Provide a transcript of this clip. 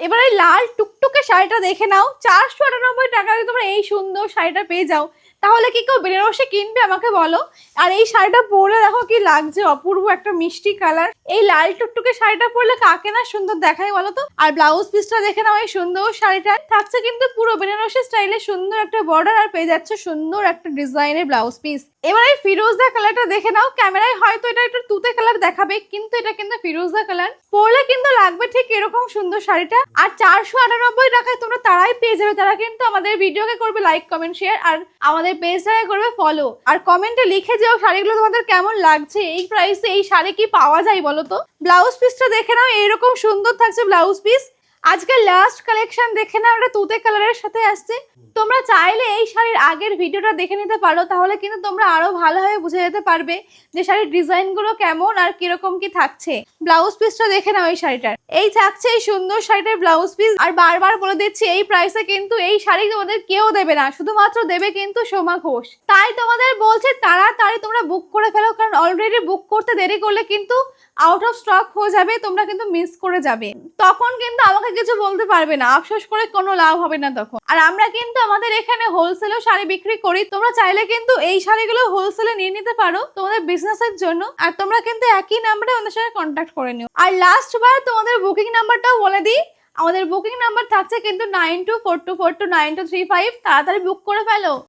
এবারে লাল টুকটুকে শাড়িটা দেখে নাও, 498 টাকায় তোমরা এই সুন্দর শাড়িটা পেয়ে যাও। তাহলে কি কেউ বেনারসি কিনবে আমাকে বলো? আর এই শাড়িটা পরলে দেখো কি লাগছে, অপূর্ব একটা মিষ্টি কালার। এই লাল টুকটুকে শাড়িটা পরলে কাকে না সুন্দর দেখায় বলো তো। আর ব্লাউজ পিসটা দেখে নাও, এই সুন্দর শাড়িটা থাকছে কিন্তু পুরো বেনারসি স্টাইলে সুন্দর একটা বর্ডার, আর পেয়ে যাচ্ছে সুন্দর একটা ডিজাইনের ব্লাউজ পিস। এবার এই ফিরোজা কালারটা দেখে নাও, ক্যামেরায় হয়তো এটা একটু তুতে কালার দেখাবে, কিন্তু এটা কিন্তু ফিরোজা কালার। পরলে কিন্তু লাগবে ঠিক এরকম সুন্দর শাড়িটা। আর 498 টাকায় তোমরা তারাই পেয়ে যাবে যারা কিন্তু আমাদের ভিডিওকে করবে লাইক কমেন্ট শেয়ার, আর আমাদের পেজটাকে করবে ফলো। আর কমেন্টে লিখে যাও শাড়িগুলো তোমাদের কেমন লাগছে, এই প্রাইসে এই শাড়ি কি পাওয়া যায় বলো তো। ব্লাউজ পিসটা দেখে নাও, এরকম সুন্দর থাকছে ব্লাউজ পিস। আজকে লাস্ট কালেকশন দেখে নাও, এটা তুতে কালারের সাথে আসছে। তোমরা চাইলে এই শাড়ির আগের ভিডিওটা দেখে নিতে পারো, তাহলে কিন্তু তোমরা আরো ভালোভাবে বুঝে যেতে পারবে যে শাড়ির ডিজাইন গুলো কেমন আর কিরকম কি থাকছে। ব্লাউজ পিসটা দেখে নাও এই শাড়িটার, এই থাকছে এই সুন্দর শাড়িটার ব্লাউজ পিস। আর বারবার বলে দিচ্ছি, এই প্রাইসে কিন্তু এই শাড়ি তোমাদের কেউ দেবে না, শুধুমাত্র দেবে কিন্তু সোমা ঘোষ। তাই তোমাদের বলছে তাড়াতাড়ি তোমরা বুক করে ফেলো, কারণ অলরেডি বুক করতে দেরি করলে কিন্তু আউট অফ স্টক হয়ে যাবে, তোমরা কিন্তু মিস করে যাবে। তখন কিন্তু আমাকে কিছু বলতে পারবে না, আফসোস করে কোনো লাভ হবে না তখন। আর আমরা কিন্তু আমাদের এখানে হোলসেলও শাড়ি বিক্রি করি, তোমরা চাইলে কিন্তু এই শাড়িগুলো হোলসেলে নিয়ে নিতে পারো তোমাদের বিজনেসের জন্য। আর তোমরা কিন্তু একই নাম্বারে আমাদের সাথে কন্ট্যাক্ট করে নিও। আর লাস্ট বার তোমাদের বুকিং নাম্বারটাও বলে দিই, আমাদের বুকিং নাম্বার থাকছে কিন্তু 9242429235। তাড়াতাড়ি বুক করে ফেলো।